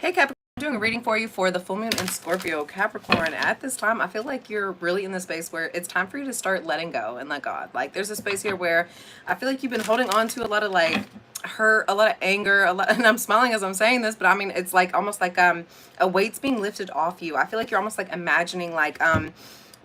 Hey Capricorn, I'm doing a reading for you for the full moon in Scorpio. Capricorn, at this time, I feel like you're really in the space where it's time for you to start letting go and let God. Like, there's a space here where I feel like you've been holding on to a lot of like hurt, a lot of anger, a lot, and I'm smiling as I'm saying this, but I mean, it's like almost like a weight's being lifted off you. I feel like you're almost like imagining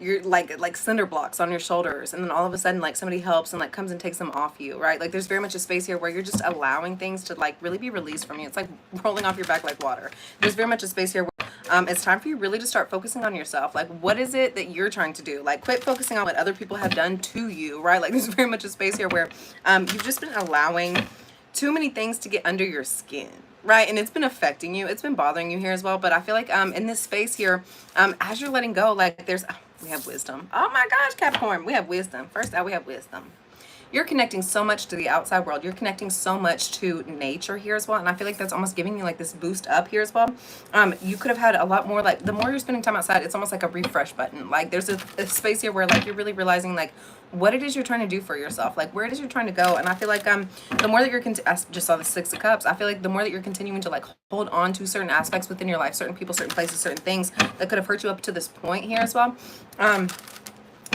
you're like cinder blocks on your shoulders, and then all of a sudden like somebody helps and like comes and takes them off you, right? Like there's very much a space here where you're just allowing things to like really be released from you. It's like rolling off your back like water. There's very much a space here where it's time for you really to start focusing on yourself. Like, what is it that you're trying to do? Like, quit focusing on what other people have done to you, right? Like there's very much a space here where you've just been allowing too many things to get under your skin, right? And it's been affecting you, it's been bothering you here as well. But I feel like in this space here, as you're letting go, like there's we have wisdom. Oh my gosh, Capricorn, we have wisdom. First out, we have wisdom. You're connecting so much to the outside world. You're connecting so much to nature here as well. And I feel like that's almost giving you like this boost up here as well. You could have had a lot more, like the more you're spending time outside, it's almost like a refresh button. Like there's a space here where like you're really realizing like what it is you're trying to do for yourself, like where it is you're trying to go. And I feel like the more that you're I just saw the Six of Cups. I feel like the more that you're continuing to like hold on to certain aspects within your life, certain people, certain places, certain things that could have hurt you up to this point here as well,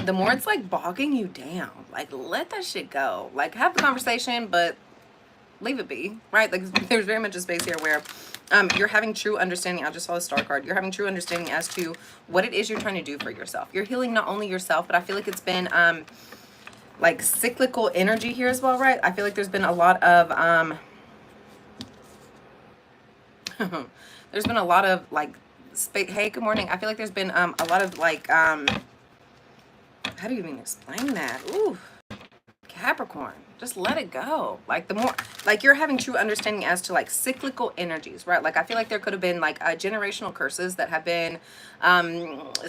the more it's like bogging you down. Like let that shit go. Like have the conversation, but leave it be, right? Like there's very much a space here where you're having true understanding. I just saw a star card. You're having true understanding as to what it is you're trying to do for yourself. You're healing not only yourself, but I feel like it's been like cyclical energy here as well, right? I feel like there's been a lot of there's been a lot of like hey, good morning. I feel like there's been a lot of like how do you even explain that? Ooh, Capricorn, just let it go. Like the more like you're having true understanding as to like cyclical energies, right? Like I feel like there could have been like generational curses that have been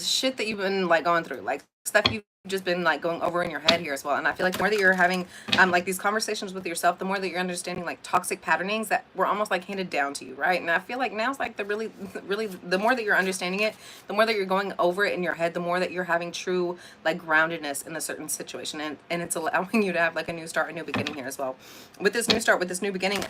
shit that you've been like going through, like stuff you've just been like going over in your head here as well. And I feel like the more that you're having like these conversations with yourself, the more that you're understanding like toxic patternings that were almost like handed down to you, right? And I feel like now's like the really the more that you're understanding it, the more that you're going over it in your head, the more that you're having true like groundedness in a certain situation, and it's allowing you to have like a new start, a new beginning here as well. With this new start, with this new beginning,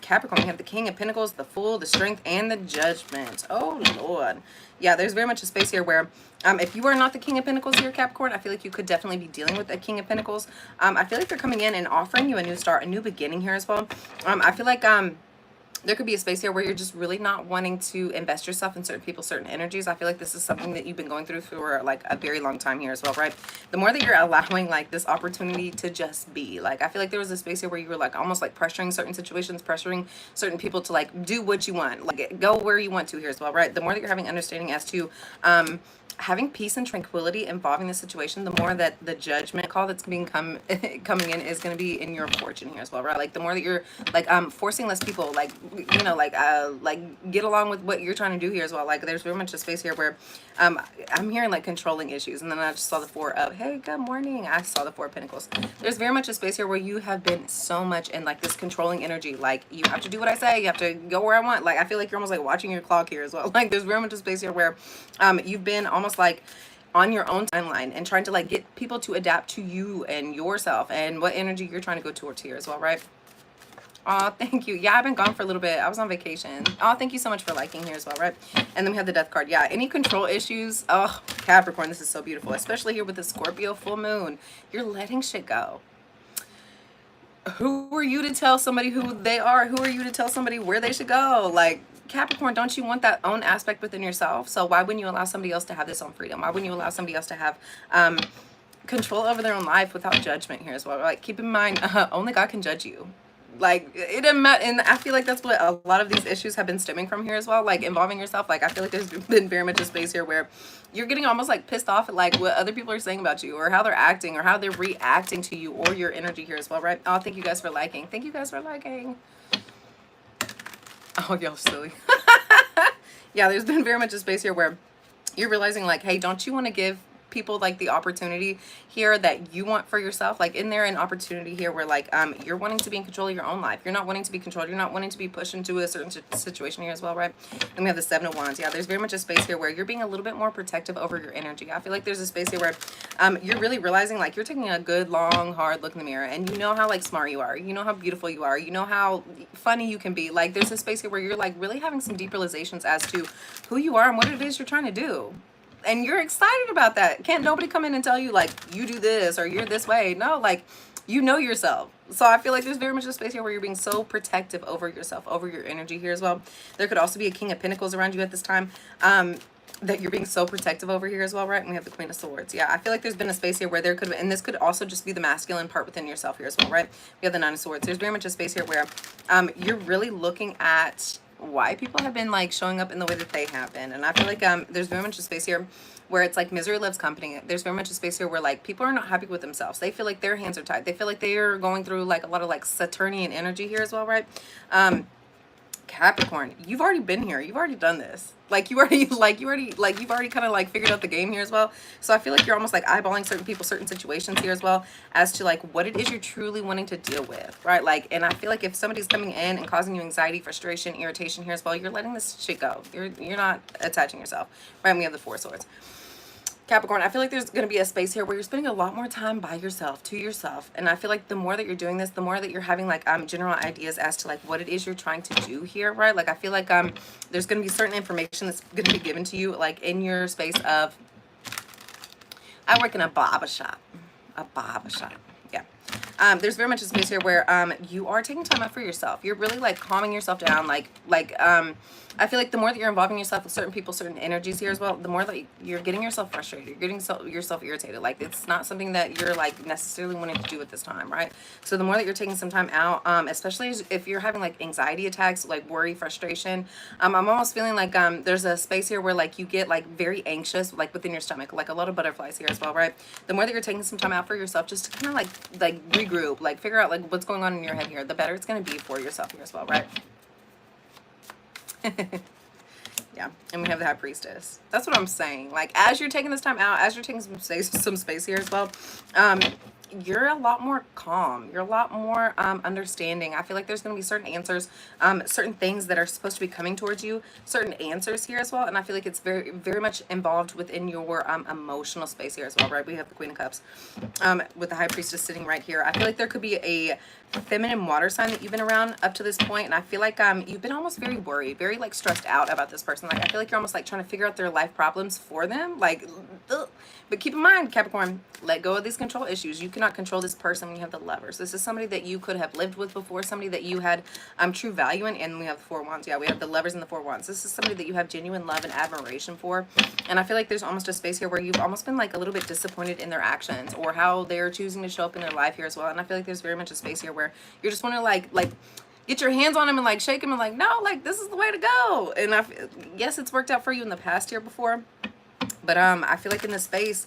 Capricorn, we have the King of Pentacles, the Fool, the Strength, and the Judgment. Oh Lord. Yeah, there's very much a space here where if you are not the King of Pentacles here, Capricorn, I feel like you could definitely be dealing with the King of Pentacles. I feel like they're coming in and offering you a new start, a new beginning here as well. I feel like there could be a space here where you're just really not wanting to invest yourself in certain people, certain energies. I feel like this is something that you've been going through for like a very long time here as well, right? The more that you're allowing like this opportunity to just be, like I feel like there was a space here where you were like almost like pressuring certain situations, pressuring certain people to like do what you want, like go where you want to here as well, right? The more that you're having understanding as to having peace and tranquility involving the situation, the more that the judgment call that's being coming in is going to be in your fortune here as well, right? Like the more that you're like forcing less people, like you know, like get along with what you're trying to do here as well. Like there's very much a space here where I'm hearing like controlling issues, and then I just saw the Four of, hey, good morning. I saw the Four of Pentacles. There's very much a space here where you have been so much in like this controlling energy, like you have to do what I say, you have to go where I want. Like I feel like you're almost like watching your clock here as well. Like there's very much a space here where you've been almost like on your own timeline and trying to like get people to adapt to you and yourself and what energy you're trying to go towards here as well, right? Oh, thank you. Yeah, I've been gone for a little bit. I was on vacation. Oh, thank you so much for liking here as well, right? And then we have the Death card. Yeah, any control issues? Oh, Capricorn, this is so beautiful, especially here with the Scorpio full moon. You're letting shit go. Who are you to tell somebody who they are? Who are you to tell somebody where they should go? Like, Capricorn, don't you want that own aspect within yourself? So why wouldn't you allow somebody else to have this own freedom? Why wouldn't you allow somebody else to have control over their own life without judgment here as well? Like, keep in mind, only God can judge you. Like it doesn't matter, and I feel like that's what a lot of these issues have been stemming from here as well, like involving yourself. Like I feel like there's been very much a space here where you're getting almost like pissed off at like what other people are saying about you, or how they're acting, or how they're reacting to you or your energy here as well, right? Oh, thank you guys for liking. Thank you guys for liking. Oh, y'all silly. Yeah, there's been very much a space here where you're realizing like, hey, don't you want to give people like the opportunity here that you want for yourself. Like, in there an opportunity here where like you're wanting to be in control of your own life. You're not wanting to be controlled. You're not wanting to be pushed into a certain situation here as well, right? And we have the Seven of Wands. Yeah, there's very much a space here where you're being a little bit more protective over your energy. I feel like there's a space here where you're really realizing like you're taking a good long hard look in the mirror, and you know how like smart you are, you know how beautiful you are, you know how funny you can be. Like, there's a space here where you're like really having some deep realizations as to who you are and what it is you're trying to do, and you're excited about that. Can't nobody come in and tell you like you do this or you're this way. No, like, you know yourself. So I feel like there's very much a space here where you're being so protective over yourself, over your energy here as well. There could also be a King of Pentacles around you at this time, that you're being so protective over here as well, right? And we have the Queen of Swords. Yeah, I feel like there's been a space here where there could have, and this could also just be the masculine part within yourself here as well, right? We have the Nine of Swords. There's very much a space here where you're really looking at why people have been like showing up in the way that they have been. And I feel like there's very much a space here where it's like misery loves company. There's very much a space here where like people are not happy with themselves. They feel like their hands are tied. They feel like they are going through like a lot of like Saturnian energy here as well, right? Capricorn, you've already been here. You've already done this. Like, you've already kind of like figured out the game here as well. So I feel like you're almost like eyeballing certain people, certain situations here as well, as to like what it is you're truly wanting to deal with, right? Like, and I feel like if somebody's coming in and causing you anxiety, frustration, irritation here as well, you're letting this shit go. You're not attaching yourself, right? And we have the Four of Swords. Capricorn, I feel like there's going to be a space here where you're spending a lot more time by yourself, to yourself. And I feel like the more that you're doing this, the more that you're having like general ideas as to like what it is you're trying to do here, right? Like, I feel like there's going to be certain information that's going to be given to you like in your space of, I work in a barber shop. Yeah. There's very much a space here where you are taking time out for yourself. You're really like calming yourself down. I feel like the more that you're involving yourself with certain people, certain energies here as well, the more that you're getting yourself frustrated, you're getting yourself irritated. Like, it's not something that you're like necessarily wanting to do at this time, right? So the more that you're taking some time out, especially if you're having like anxiety attacks, like worry, frustration, I'm almost feeling like there's a space here where like you get like very anxious, like within your stomach, like a lot of butterflies here as well, right? The more that you're taking some time out for yourself, just to kind of like regroup, like figure out like what's going on in your head here, the better it's going to be for yourself here as well, right? Yeah, and we have the High Priestess. That's what I'm saying. Like, as you're taking this time out, as you're taking some space here as well, you're a lot more calm. You're a lot more understanding. I feel like there's going to be certain answers, certain things that are supposed to be coming towards you, certain answers here as well. And I feel like it's very, very much involved within your emotional space here as well, right? We have the Queen of Cups with the High Priestess sitting right here. I feel like there could be a feminine water sign that you've been around up to this point, and I feel like you've been almost very worried, very like stressed out about this person. Like, I feel like you're almost like trying to figure out their life problems for them, like, ugh. But keep in mind, Capricorn, let go of these control issues. You cannot control this person when you have the Lovers. This is somebody that you could have lived with before, somebody that you had true value in. And we have the Four Wands. Yeah, we have the Lovers and the Four Wands. This is somebody that you have genuine love and admiration for. And I feel like there's almost a space here where you've almost been like a little bit disappointed in their actions or how they're choosing to show up in their life here as well. And I feel like there's very much a space here where you're just want to like get your hands on him and like shake him and like, no, like, this is the way to go. And yes, it's worked out for you in the past here before, but I feel like in this space,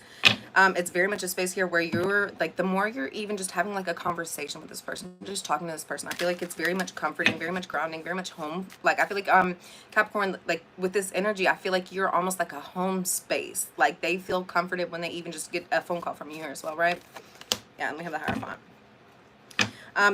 it's very much a space here where you're like, the more you're even just having like a conversation with this person, just talking to this person, I feel like it's very much comforting, very much grounding, very much home. Like, I feel like Capricorn, like with this energy, I feel like you're almost like a home space. Like, they feel comforted when they even just get a phone call from you here as well, right? Yeah, and we have the Hierophant.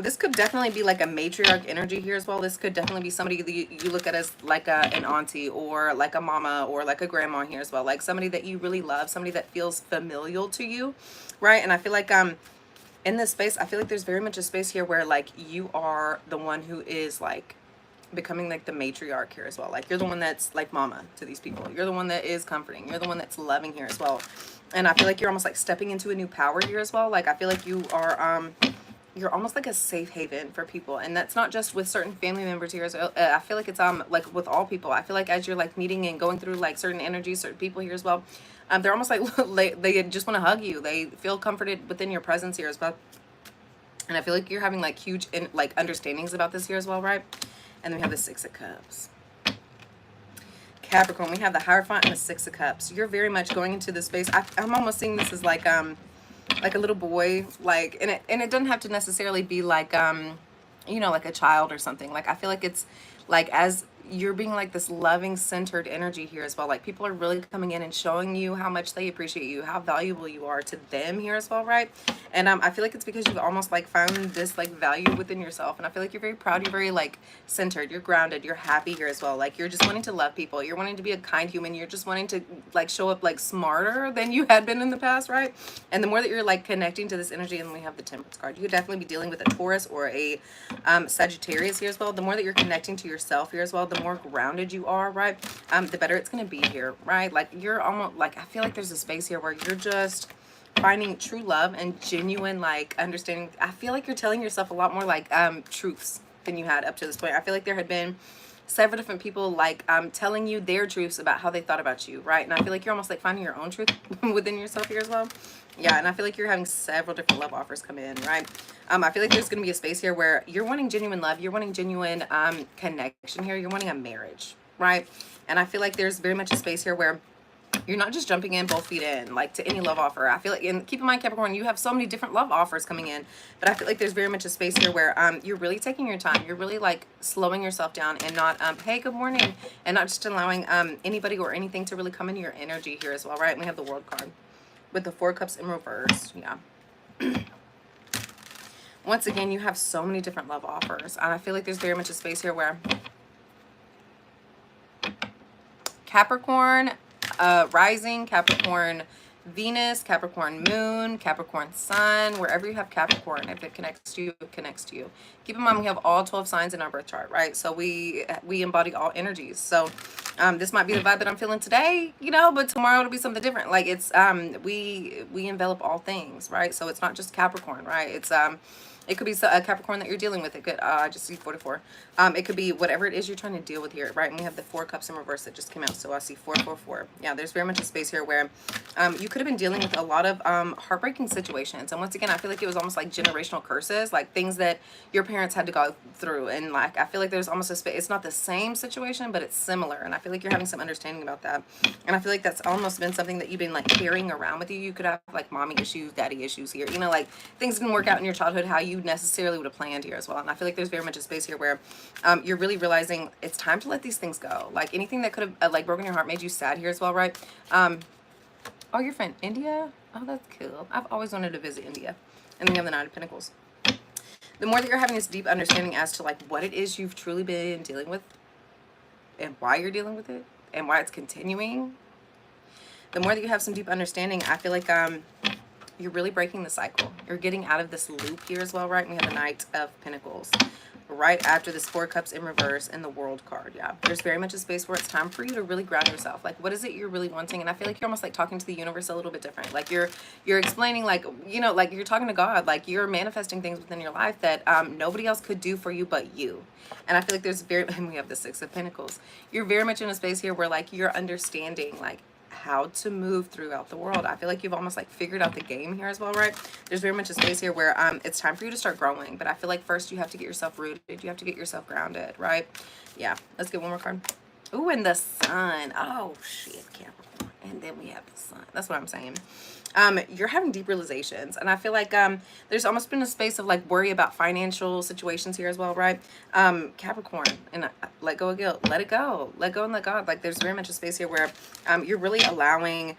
This could definitely be like a matriarch energy here as well. This could definitely be somebody that you look at as like an auntie or like a mama or like a grandma here as well. Like somebody that you really love, somebody that feels familial to you, right? And I feel like in this space, I feel like there's very much a space here where like you are the one who is like becoming like the matriarch here as well. Like, you're the one that's like mama to these people. You're the one that is comforting. You're the one that's loving here as well. And I feel like you're almost like stepping into a new power here as well. Like, I feel like you are you're almost like a safe haven for people, and that's not just with certain family members here as well. I feel like it's like with all people. I feel like as you're like meeting and going through like certain energies, certain people here as well, they're almost like they just want to hug you. They feel comforted within your presence here as well. And I feel like you're having like huge like understandings about this here as well, right? And then we have the Six of Cups. Capricorn, we have the Hierophant and the Six of Cups. You're very much going into this space. I'm almost seeing this as like a little boy, like, and it doesn't have to necessarily be like you know, like a child or something. Like, I feel like it's like as you're being like this loving centered energy here as well. Like people are really coming in and showing you how much they appreciate you, how valuable you are to them here as well, right? And I feel like it's because you've almost like found this like value within yourself, and I feel like you're very proud, you're very like centered, you're grounded, you're happy here as well. Like you're just wanting to love people, you're wanting to be a kind human, you're just wanting to like show up like smarter than you had been in the past, right? And the more that you're like connecting to this energy, and we have the Temperance card, you could definitely be dealing with a Taurus or a Sagittarius here as well. The more that you're connecting to yourself here as well, the more grounded you are, right? The better it's going to be here, right? Like you're almost like, I feel like there's a space here where you're just finding true love and genuine like understanding. I feel like you're telling yourself a lot more like truths than you had up to this point. I feel like there had been several different people like telling you their truths about how they thought about you, right? And I feel like you're almost like finding your own truth within yourself here as well. Yeah, and I feel like you're having several different love offers come in, right? I feel like there's going to be a space here where you're wanting genuine love, you're wanting genuine connection here, you're wanting a marriage, right? And I feel like there's very much a space here where you're not just jumping in both feet in like to any love offer. I feel like, and keep in mind, Capricorn, you have so many different love offers coming in, but I feel like there's very much a space here where you're really taking your time, you're really like slowing yourself down and not hey, good morning, and not just allowing anybody or anything to really come into your energy here as well, right? And we have the World card with the Four Cups in reverse. Yeah. Once again, you have so many different love offers, and I feel like there's very much a space here where Capricorn rising, Capricorn Venus, Capricorn moon, Capricorn sun, wherever you have Capricorn, if it connects to you, it connects to you. Keep in mind, we have all 12 signs in our birth chart, right? So we embody all energies. So this might be the vibe that I'm feeling today, you know, but tomorrow it'll be something different. Like it's we envelop all things, right? So it's not just Capricorn, right? It's it could be a Capricorn that you're dealing with. It could, I just see 44. It could be whatever it is you're trying to deal with here, right? And we have the Four Cups in reverse that just came out. So I see 444. Yeah, there's very much a space here where you could have been dealing with a lot of heartbreaking situations. And once again, I feel like it was almost like generational curses, like things that your parents had to go through. And like, I feel like there's almost a space, it's not the same situation, but it's similar. And I feel like you're having some understanding about that. And I feel like that's almost been something that you've been like carrying around with you. You could have like mommy issues, daddy issues here, you know, like things didn't work out in your childhood how you necessarily would have planned here as well. And I feel like there's very much a space here where you're really realizing it's time to let these things go. Like anything that could have like broken your heart, made you sad here as well, right? Oh, your friend India? Oh, that's cool. I've always wanted to visit India. And then you have the Nine of Pentacles. The more that you're having this deep understanding as to like what it is you've truly been dealing with and why you're dealing with it and why it's continuing, the more that you have some deep understanding, I feel like you're really breaking the cycle. You're getting out of this loop here as well, right? We have the Knight of Pentacles right after this Four Cups in reverse and the World card. Yeah, there's very much a space where it's time for you to really ground yourself. Like, what is it you're really wanting? And I feel like you're almost like talking to the universe a little bit different. Like you're explaining, like, you know, like you're talking to God. Like you're manifesting things within your life that nobody else could do for you but you. And I feel like there's and we have the Six of Pentacles. You're very much in a space here where like you're understanding like how to move throughout the world. I feel like you've almost like figured out the game here as well, right? There's very much a space here where it's time for you to start growing, but I feel like first you have to get yourself rooted, you have to get yourself grounded, right? Yeah, let's get one more card. Ooh, and the Sun. Oh shit, Capricorn. And then we have the Sun. That's what I'm saying. You're having deep realizations, and I feel like there's almost been a space of like worry about financial situations here as well, right? Capricorn, and let go of guilt, let it go, let go and let God. Like there's very much a space here where you're really allowing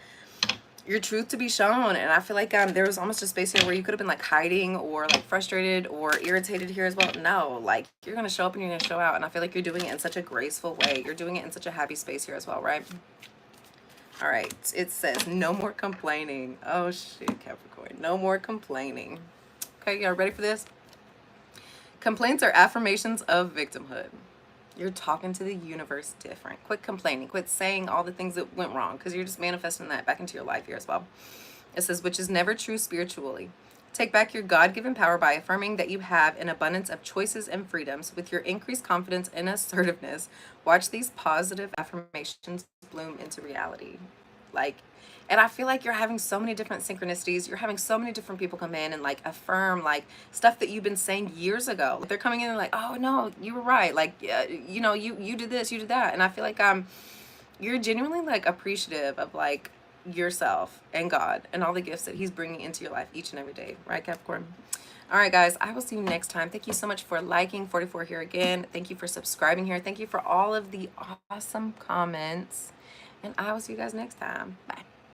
your truth to be shown, and I feel like there was almost a space here where you could have been like hiding or like frustrated or irritated here as well. No, like you're gonna show up and you're gonna show out, and I feel like you're doing it in such a graceful way. You're doing it in such a happy space here as well, right? All right, it says no more complaining. Oh shit, Capricorn, no more complaining. Okay, y'all ready for this? Complaints are affirmations of victimhood. You're talking to the universe different. Quit complaining. Quit saying all the things that went wrong, because you're just manifesting that back into your life here as well. It says, which is never true spiritually. Take back your God-given power by affirming that you have an abundance of choices and freedoms. With your increased confidence and assertiveness, watch these positive affirmations bloom into reality. Like, and I feel like you're having so many different synchronicities. You're having so many different people come in and like affirm like stuff that you've been saying years ago. They're coming in and like, oh no, you were right. Like, you know, you did this, you did that. And I feel like you're genuinely like appreciative of like yourself and God and all the gifts that he's bringing into your life each and every day, right, Capricorn? All right, guys, I will see you next time. Thank you so much for liking 44 here again. Thank you for subscribing here. Thank you for all of the awesome comments. And I will see you guys next time. Bye.